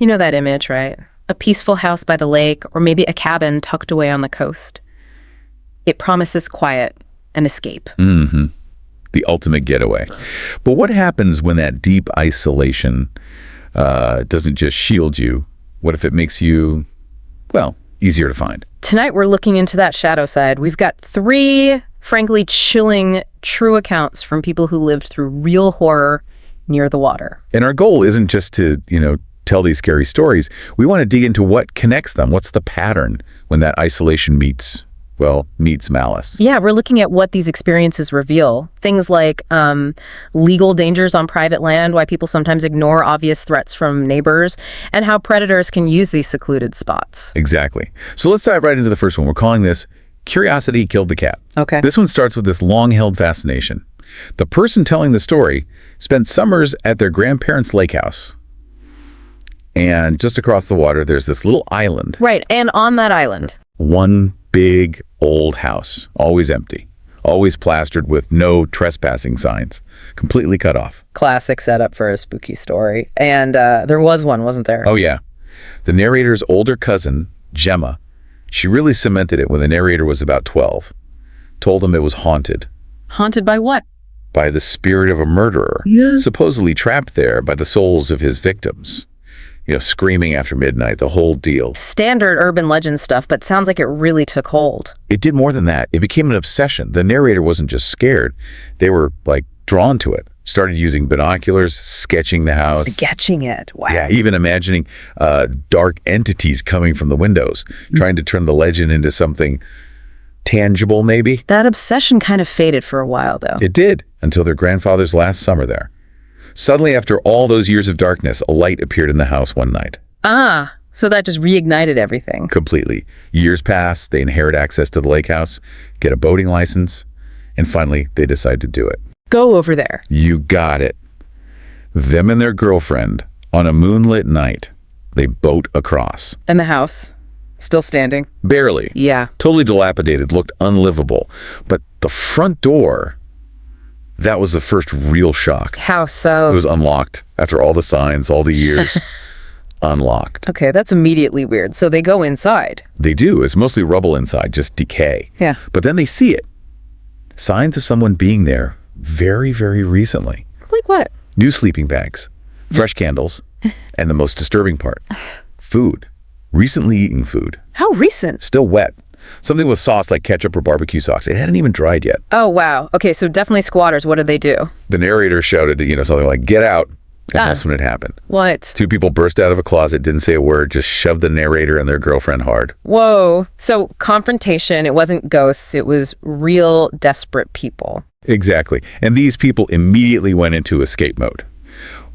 You know that image, right? A peaceful house by the lake, or maybe a cabin tucked away on the coast. It promises quiet and escape. Mm-hmm. The ultimate getaway. But what happens when that deep isolation doesn't just shield you? What if it makes you, well, easier to find? Tonight we're looking into that shadow side. We've got 3, frankly, chilling, true accounts from people who lived through real horror near the water. And our goal isn't just to, tell these scary stories. We want to dig into what connects them. What's the pattern when that isolation meets malice? Yeah, we're looking at what these experiences reveal. Things like legal dangers on private land, why people sometimes ignore obvious threats from neighbors, and how predators can use these secluded spots. Exactly. So let's dive right into the first one. We're calling this Curiosity Killed the Cat. Okay. This one starts with this long-held fascination. The person telling the story spent summers at their grandparents' lake house. And just across the water, there's this little island. Right, and on that island, one big old house, always empty, always plastered with no trespassing signs, completely cut off. classic setup for a spooky story. And there was one, wasn't there? Oh, yeah. The narrator's older cousin, Gemma, she really cemented it when the narrator was about 12, told him it was haunted. Haunted by what? By the spirit of a murderer, supposedly trapped there by the souls of his victims. Screaming after midnight, the whole deal. Standard urban legend stuff, but sounds like it really took hold. It did more than that. It became an obsession. The narrator wasn't just scared. They were, drawn to it. Started using binoculars, sketching the house. Sketching it. Wow. Yeah, even imagining dark entities coming from the windows, trying to turn the legend into something tangible, maybe. That obsession kind of faded for a while, though. It did, until their grandfather's last summer there. Suddenly, after all those years of darkness, a light appeared in the house one night. Ah, so that just reignited everything. Completely. Years pass, they inherit access to the lake house, get a boating license, and finally, they decide to do it. Go over there. You got it. Them and their girlfriend, on a moonlit night, they boat across. And the house? Still standing? Barely. Yeah. Totally dilapidated, looked unlivable. But the front door, that was the first real shock. How so? It was unlocked after all the signs, all the years. Unlocked. Okay, that's immediately weird. So they go inside. They do. It's mostly rubble inside, just decay. Yeah. But then they see it. Signs of someone being there very, very recently. Like what? New sleeping bags, fresh candles, and the most disturbing part, food. Recently eaten food. How recent? Still wet. Something with sauce like ketchup or barbecue sauce. It hadn't even dried yet. Oh, wow. Okay, so definitely squatters. What did they do? The narrator shouted, something like, "Get out." And that's when it happened. What? 2 people burst out of a closet, didn't say a word, just shoved the narrator and their girlfriend hard. Whoa. So confrontation, it wasn't ghosts, it was real desperate people. Exactly. And these people immediately went into escape mode.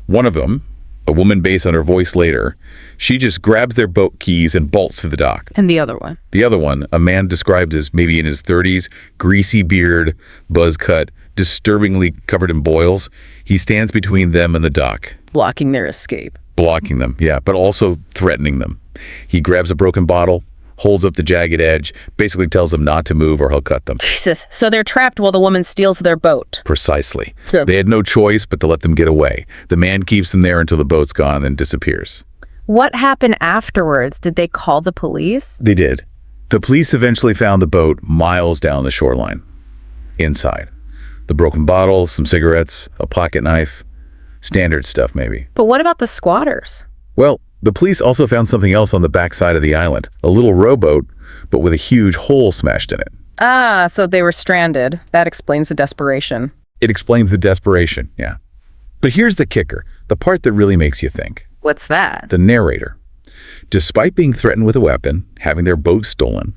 One of them, a woman based on her voice later, she just grabs their boat keys and bolts for the dock. And the other one? The other one, a man described as maybe in his 30s, greasy beard, buzz cut, disturbingly covered in boils. He stands between them and the dock. Blocking their escape. Blocking them, yeah, but also threatening them. He grabs a broken bottle, holds up the jagged edge, basically tells them not to move or he'll cut them. Jesus. So they're trapped while the woman steals their boat. Precisely. Yeah. They had no choice but to let them get away. The man keeps them there until the boat's gone and disappears. What happened afterwards? Did they call the police? They did. The police eventually found the boat miles down the shoreline. Inside. The broken bottle, some cigarettes, a pocket knife. Standard stuff, maybe. But what about the squatters? Well, the police also found something else on the backside of the island. A little rowboat, but with a huge hole smashed in it. Ah, so they were stranded. That explains the desperation. It explains the desperation, yeah. But here's the kicker, the part that really makes you think. What's that? The narrator. Despite being threatened with a weapon, having their boat stolen,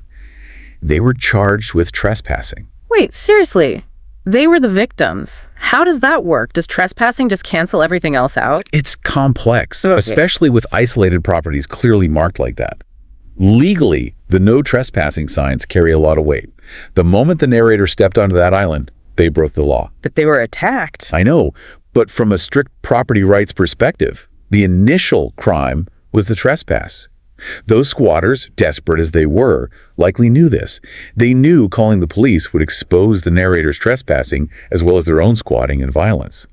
they were charged with trespassing. Wait, seriously? They were the victims. How does that work? Does trespassing just cancel everything else out? It's complex, Okay. especially with isolated properties clearly marked like that. Legally, the no trespassing signs carry a lot of weight. The moment the narrator stepped onto that island, they broke the law. But they were attacked. I know, but from a strict property rights perspective, the initial crime was the trespass. Those squatters, desperate as they were, likely knew this. They knew calling the police would expose the narrator's trespassing as well as their own squatting and violence.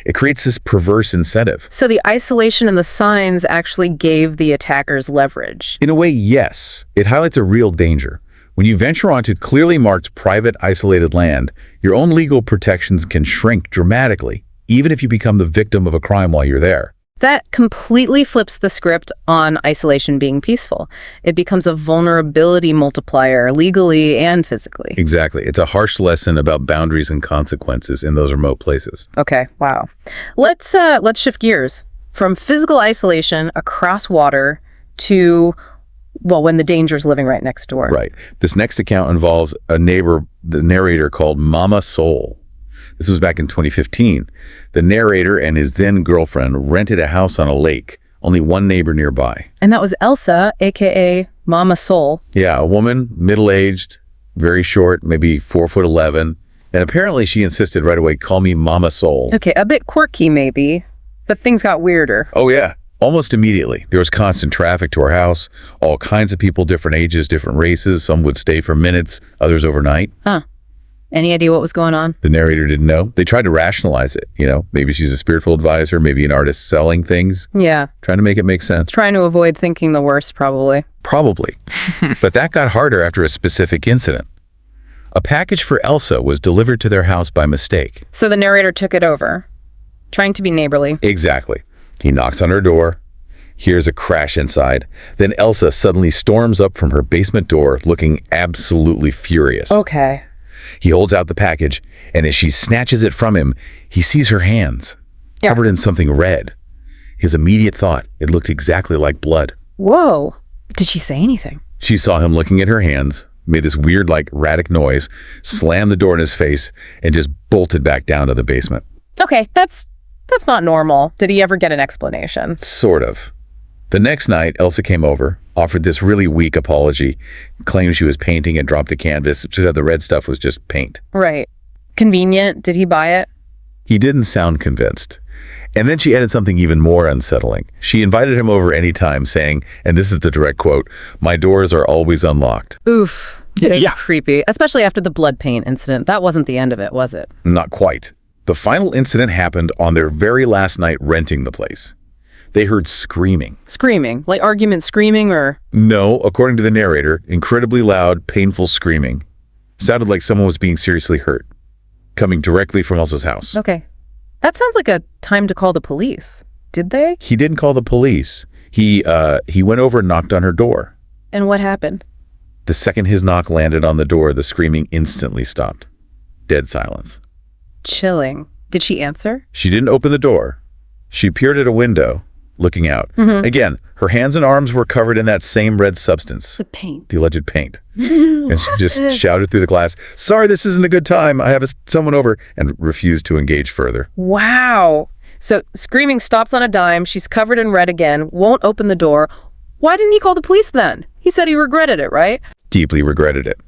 It creates this perverse incentive. So the isolation and the signs actually gave the attackers leverage. In a way, yes. It highlights a real danger. When you venture onto clearly marked private, isolated land, your own legal protections can shrink dramatically, even if you become the victim of a crime while you're there. That completely flips the script on isolation being peaceful. It becomes a vulnerability multiplier, legally and physically. Exactly. It's a harsh lesson about boundaries and consequences in those remote places. Okay, wow. Let's shift gears from physical isolation across water to, well, when the danger's living right next door. Right. This next account involves a neighbor, the narrator, called Mama Soul. This was back in 2015. The narrator and his then girlfriend rented a house on a lake, only one neighbor nearby. And that was Elsa, aka Mama Soul. Yeah, a woman, middle-aged, very short, maybe 4'11", and apparently she insisted right away, call me Mama Soul. Okay, a bit quirky maybe, but things got weirder. Oh yeah, almost immediately. There was constant traffic to our house, all kinds of people, different ages, different races. Some would stay for minutes, others overnight. Huh. Any idea what was going on? The narrator didn't know. They tried to rationalize it, maybe she's a spiritual advisor, maybe an artist selling things. Yeah. Trying to make it make sense. Trying to avoid thinking the worst, probably. Probably. But that got harder after a specific incident. A package for Elsa was delivered to their house by mistake. So the narrator took it over, trying to be neighborly. Exactly. He knocks on her door, hears a crash inside. Then Elsa suddenly storms up from her basement door looking absolutely furious. Okay. He holds out the package, and as she snatches it from him, he sees her hands, covered in something red. His immediate thought, it looked exactly like blood. Whoa. Did she say anything? She saw him looking at her hands, made this weird, erratic noise, slammed the door in his face, and just bolted back down to the basement. Okay, that's not normal. Did he ever get an explanation? Sort of. The next night, Elsa came over, offered this really weak apology, claimed she was painting and dropped a canvas. She said the red stuff was just paint. Right. Convenient. Did he buy it? He didn't sound convinced. And then she added something even more unsettling. She invited him over anytime, saying, and this is the direct quote, "My doors are always unlocked." Oof. It's creepy, especially after the blood paint incident. That wasn't the end of it, was it? Not quite. The final incident happened on their very last night renting the place. They heard screaming. Screaming? Like argument screaming or? No, according to the narrator, incredibly loud, painful screaming. Sounded like someone was being seriously hurt. Coming directly from Elsa's house. Okay. That sounds like a time to call the police. Did they? He didn't call the police. He went over and knocked on her door. And what happened? The second his knock landed on the door, the screaming instantly stopped. Dead silence. Chilling. Did she answer? She didn't open the door. She peered at a window, looking out. Again, her hands and arms were covered in that same red substance. The paint. The alleged paint. And she just shouted through the glass, "Sorry, this isn't a good time. I have someone over," and refused to engage further. Wow. So screaming stops on a dime. She's covered in red again, won't open the door. Why didn't he call the police then? He said he regretted it, right? Deeply regretted it.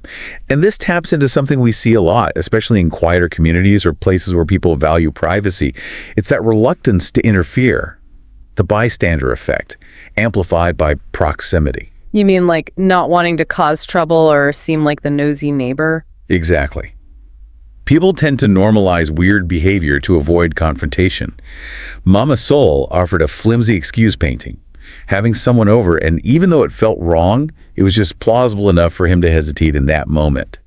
And this taps into something we see a lot, especially in quieter communities or places where people value privacy. It's that reluctance to interfere. The bystander effect, amplified by proximity. You mean like not wanting to cause trouble or seem like the nosy neighbor? Exactly. People tend to normalize weird behavior to avoid confrontation. Mama Soul offered a flimsy excuse painting, having someone over, and even though it felt wrong, it was just plausible enough for him to hesitate in that moment.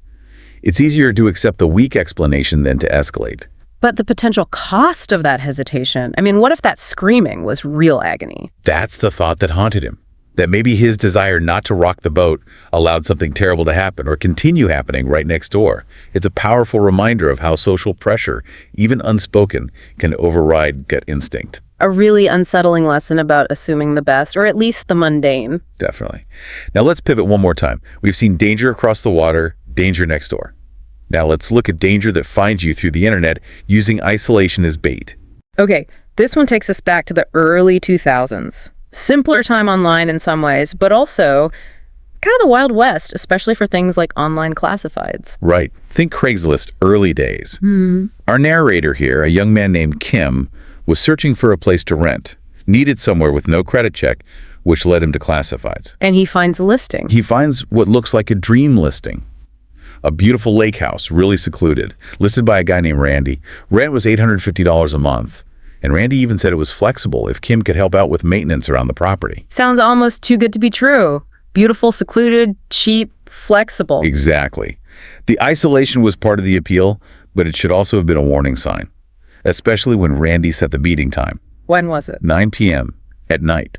It's easier to accept the weak explanation than to escalate. But the potential cost of that hesitation, I mean, what if that screaming was real agony? That's the thought that haunted him. That maybe his desire not to rock the boat allowed something terrible to happen or continue happening right next door. It's a powerful reminder of how social pressure, even unspoken, can override gut instinct. A really unsettling lesson about assuming the best, or at least the mundane. Definitely. Now let's pivot one more time. We've seen danger across the water, danger next door. Now let's look at danger that finds you through the internet using isolation as bait. Okay, this one takes us back to the early 2000s. Simpler time online in some ways, but also kind of the Wild West, especially for things like online classifieds. Right. Think Craigslist early days. Our narrator here, a young man named Kim, was searching for a place to rent, needed somewhere with no credit check, which led him to classifieds. And he finds a listing. He finds what looks like a dream listing. A beautiful lake house, really secluded, listed by a guy named Randy. Rent was $850 a month. And Randy even said it was flexible if Kim could help out with maintenance around the property. Sounds almost too good to be true. Beautiful, secluded, cheap, flexible. Exactly. The isolation was part of the appeal, but it should also have been a warning sign, especially when Randy set the meeting time. When was it? 9 p.m. at night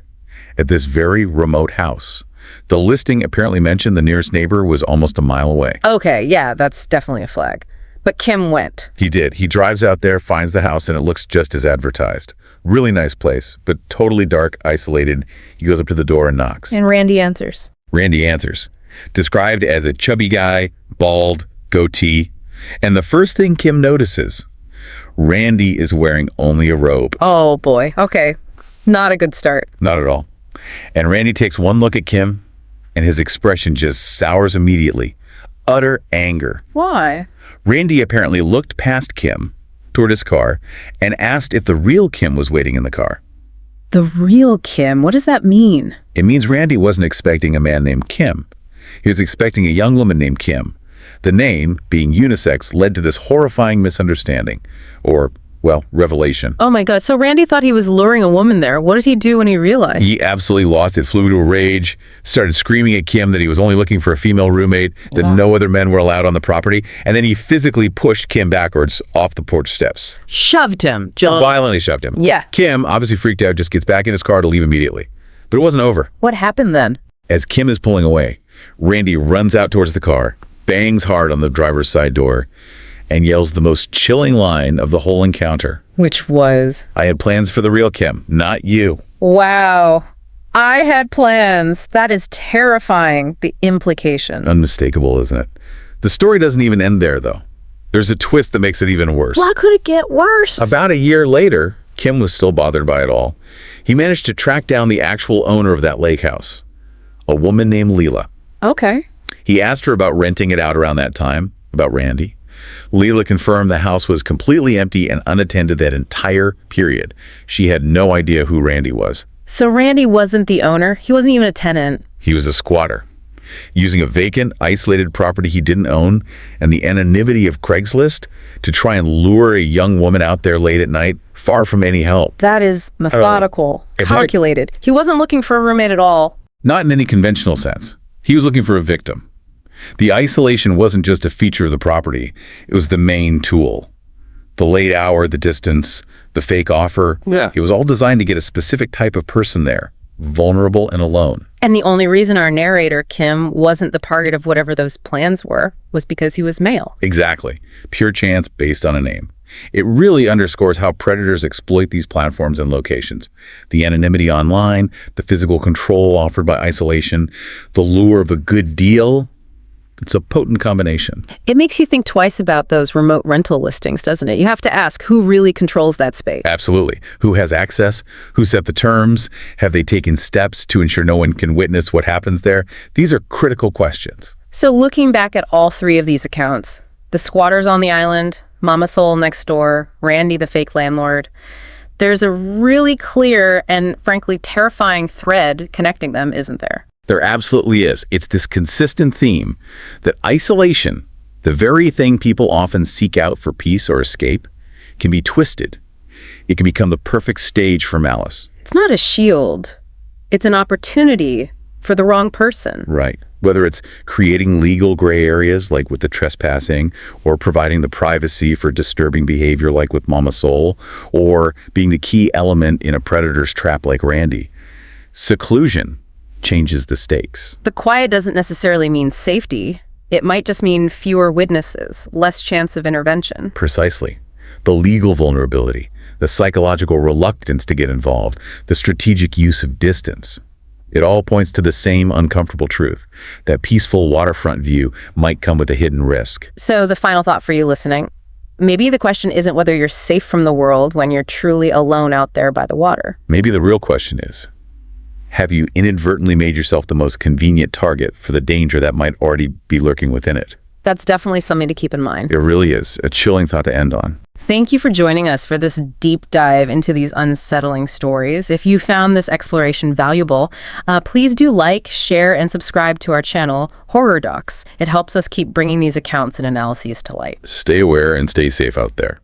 at this very remote house. The listing apparently mentioned the nearest neighbor was almost a mile away. Okay, yeah, that's definitely a flag. But Kim went. He did. He drives out there, finds the house, and it looks just as advertised. Really nice place, but totally dark, isolated. He goes up to the door and knocks. And Randy answers. Randy answers, described as a chubby guy, bald, goatee. And the first thing Kim notices, Randy is wearing only a robe. Oh, boy. Okay. Not a good start. Not at all. And Randy takes one look at Kim, and his expression just sours immediately. Utter anger. Why? Randy apparently looked past Kim toward his car and asked if the real Kim was waiting in the car. The real Kim? What does that mean? It means Randy wasn't expecting a man named Kim. He was expecting a young woman named Kim. The name, being unisex, led to this horrifying misunderstanding, or, well, revelation. Oh my God, so Randy thought he was luring a woman there. What did he do when he realized? He absolutely lost it, flew into a rage, started screaming at Kim that he was only looking for a female roommate, that no other men were allowed on the property, and then he physically pushed Kim backwards off the porch steps. Shoved him. Just Violently shoved him. Yeah. Kim, obviously freaked out, just gets back in his car to leave immediately. But it wasn't over. What happened then? As Kim is pulling away, Randy runs out towards the car, bangs hard on the driver's side door, and yells the most chilling line of the whole encounter. Which was? I had plans for the real Kim, not you. Wow. I had plans. That is terrifying, the implication. Unmistakable, isn't it? The story doesn't even end there, though. There's a twist that makes it even worse. Why could it get worse? About a year later, Kim was still bothered by it all. He managed to track down the actual owner of that lake house, a woman named Leela. Okay. He asked her about renting it out around that time, about Randy. Leela confirmed the house was completely empty and unattended that entire period. She had no idea who Randy was. So Randy wasn't the owner? He wasn't even a tenant? He was a squatter, using a vacant, isolated property he didn't own and the anonymity of Craigslist to try and lure a young woman out there late at night, far from any help. That is methodical, calculated. He wasn't looking for a roommate at all. Not in any conventional sense. He was looking for a victim. The isolation wasn't just a feature of the property, it was the main tool. The late hour, the distance, the fake offer. Yeah. It was all designed to get a specific type of person there, vulnerable and alone. And the only reason our narrator, Kim, wasn't the target of whatever those plans were was because he was male. Exactly. Pure chance based on a name. It really underscores how predators exploit these platforms and locations. The anonymity online, the physical control offered by isolation, the lure of a good deal. It's a potent combination. It makes you think twice about those remote rental listings, doesn't it? You have to ask who really controls that space. Absolutely. Who has access? Who set the terms? Have they taken steps to ensure no one can witness what happens there? These are critical questions. So looking back at all three of these accounts, the squatters on the island, Mama Soul next door, Randy the fake landlord, there's a really clear and frankly terrifying thread connecting them, isn't there? There absolutely is. It's this consistent theme that isolation, the very thing people often seek out for peace or escape, can be twisted. It can become the perfect stage for malice. It's not a shield. It's an opportunity for the wrong person. Right. Whether it's creating legal gray areas like with the trespassing, or providing the privacy for disturbing behavior like with Mama Soul, or being the key element in a predator's trap like Randy. Seclusion changes the stakes. The quiet doesn't necessarily mean safety. It might just mean fewer witnesses, less chance of intervention. Precisely. The legal vulnerability, the psychological reluctance to get involved, the strategic use of distance. It all points to the same uncomfortable truth, that peaceful waterfront view might come with a hidden risk. So the final thought for you listening, maybe the question isn't whether you're safe from the world when you're truly alone out there by the water. Maybe the real question is, have you inadvertently made yourself the most convenient target for the danger that might already be lurking within it? That's definitely something to keep in mind. It really is a chilling thought to end on. Thank you for joining us for this deep dive into these unsettling stories. If you found this exploration valuable, please do like, share, and subscribe to our channel, Horror Docx. It helps us keep bringing these accounts and analyses to light. Stay aware and stay safe out there.